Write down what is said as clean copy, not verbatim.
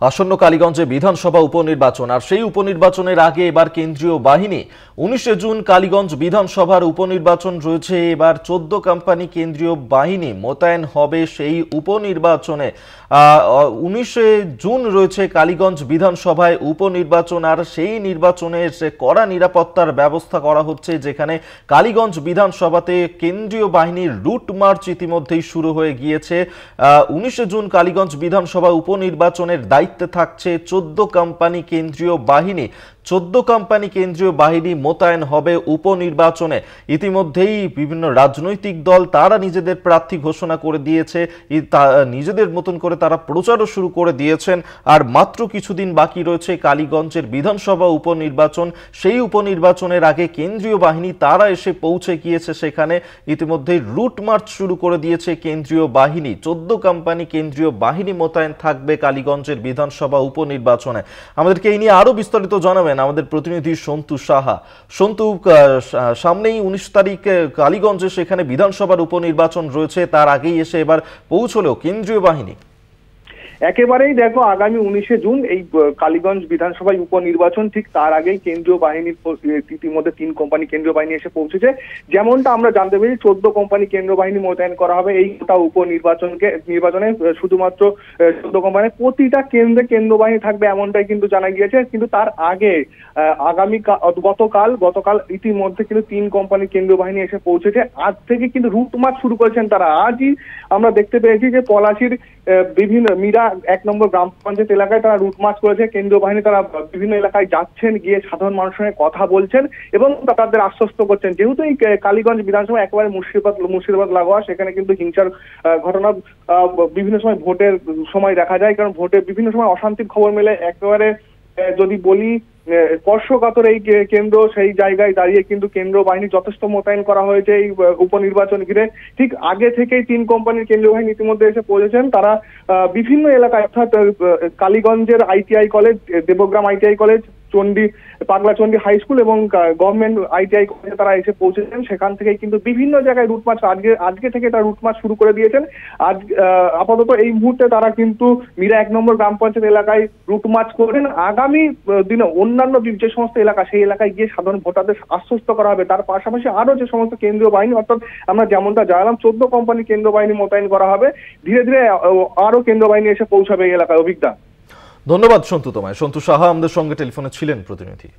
আসন্ন কালীগঞ্জে বিধানসভা উপনির্বাচন আর সেই উপনির্বাচনের আগে এবার কেন্দ্রীয় বাহিনী 19 জুন কালীগঞ্জ বিধানসভার উপনির্বাচন রয়েছে। এবার 14 কোম্পানি কেন্দ্রীয় বাহিনী মোতায়েন হবে সেই উপনির্বাচনে। 19 জুন রয়েছে কালীগঞ্জ বিধানসভায় উপনির্বাচন আর সেই নির্বাচনে কড়া নিরাপত্তার ব্যবস্থা করা হচ্ছে, যেখানে কালীগঞ্জ বিধানসভাতে কেন্দ্রীয় বাহিনীর রুট মার্চ ইতিমধ্যেই শুরু হয়ে গিয়েছে। 19 জুন কালীগঞ্জ বিধানসভা উপনির্বাচনের দায়িত্বে থাকছে 14 কোম্পানি কেন্দ্রীয় বাহিনী। 14 কোম্পানি কেন্দ্রীয় বাহিনী মোতায়েন হবে উপনির্বাচনে। ইতিমধ্যেই বিভিন্ন রাজনৈতিক দল তারা নিজেদের প্রার্থী ঘোষণা করে দিয়েছে, নিজেদের মতন করে তারা প্রচারও শুরু করে দিয়েছেন। আর মাত্র কিছুদিন বাকি রয়েছে কালীগঞ্জের বিধানসভা উপনির্বাচন। সেই উপনির্বাচনের আগে কেন্দ্রীয় বাহিনী তারা এসে পৌঁছে গিয়েছে সেখানে। ইতিমধ্যেই রুট মার্চ শুরু করে দিয়েছে কেন্দ্রীয় বাহিনী। 14 কোম্পানি কেন্দ্রীয় বাহিনী মোতায়েন থাকবে কালীগঞ্জের বিধানসভা উপনির্বাচনে। আমাদেরকে এই নিয়ে আরো বিস্তারিত জানাবেন আমাদের প্রতিনিধি সন্তু সাহা। সন্তু, সামনেই 19 তারিখে কালীগঞ্জে সেখানে বিধানসভার উপনির্বাচন রয়েছে, তার আগেই এসে এবার পৌঁছলো কেন্দ্রীয় বাহিনী। একেবারেই দেখো, আগামী 19 জুন এই কালীগঞ্জ বিধানসভায় উপনির্বাচন, ঠিক তার আগেই কেন্দ্রীয় বাহিনীর ইতিমধ্যে 3 কোম্পানি কেন্দ্রীয় বাহিনী এসে পৌঁছেছে। যেমনটা আমরা জানতে পেরেছি 14 কোম্পানি কেন্দ্রীয় বাহিনী মোতায়েন করা হবে এই নির্বাচনে। শুধুমাত্র 14 কোম্পানি, প্রতিটা কেন্দ্রে কেন্দ্রীয় বাহিনী থাকবে এমনটাই কিন্তু জানা গিয়েছে। কিন্তু তার আগে গতকাল ইতিমধ্যে কিন্তু 3 কোম্পানি কেন্দ্রীয় বাহিনী এসে পৌঁছেছে। আজ থেকে কিন্তু রুট মার্চ শুরু করেছেন তারা। আজই আমরা দেখতে পেয়েছি যে পলাশীর বিভিন্ন মীরা 1 নম্বর গ্রাম পঞ্চায়েত এলাকায় তারা রুট মার্চ করেছে কেন্দ্রীয় বাহিনী। তারা বিভিন্ন এলাকায় যাচ্ছেন, গিয়ে সাধারণ মানুষের সঙ্গে কথা বলছেন এবং তাদের আশ্বস্ত করছেন। যেহেতু এই কালীগঞ্জ বিধানসভা একেবারে মুর্শিদাবাদ লাগোয়া, সেখানে কিন্তু হিংসার ঘটনা বিভিন্ন সময় ভোটের সময় দেখা যায়। কারণ ভোটে বিভিন্ন সময় অশান্তির খবর মেলে। একেবারে যদি বলি স্পর্শকাতর এই কেন্দ্র, সেই জায়গায় দাঁড়িয়ে কিন্তু কেন্দ্রীয় বাহিনী যথেষ্ট মোতায়েন করা হয়েছে এই উপনির্বাচন ঘিরে। ঠিক আগে থেকেই 3 কোম্পানির কেন্দ্রীয় বাহিনী ইতিমধ্যে এসে পৌঁছেছেন। তারা বিভিন্ন এলাকায়, অর্থাৎ কালীগঞ্জের ITI college, Debagram ITI college, Paglachandi high school এবং গভর্নমেন্ট ITI কলেজে তারা এসে পৌঁছেছেন। সেখান থেকেই কিন্তু বিভিন্ন জায়গায় রুট মার্চ আজকে থেকে তারা রুট মার্চ শুরু করে দিয়েছেন। আজ আপাতত এই মুহূর্তে তারা কিন্তু মীরা 1 নম্বর গ্রাম পঞ্চায়েত এলাকায় রুট মার্চ করবেন। আগামী দিনে অন্যান্য যে সমস্ত এলাকা, সেই এলাকায় গিয়ে সাধারণ ভোটারদের আশ্বস্ত করা হবে। তার পাশাপাশি আরো যে সমস্ত কেন্দ্রীয় বাহিনী, অর্থাৎ আমরা যেমনটা জানালাম 14 কোম্পানি কেন্দ্রীয় বাহিনী মোতায়েন করা হবে। ধীরে ধীরে আরো কেন্দ্রীয় বাহিনী এসে পৌঁছাবে এই এলাকায়। অভিজ্ঞতা। ধন্যবাদ সন্তু তোমায়। সন্তু সাহা আমাদের সঙ্গে টেলিফোনে ছিলেন প্রতিনিধি।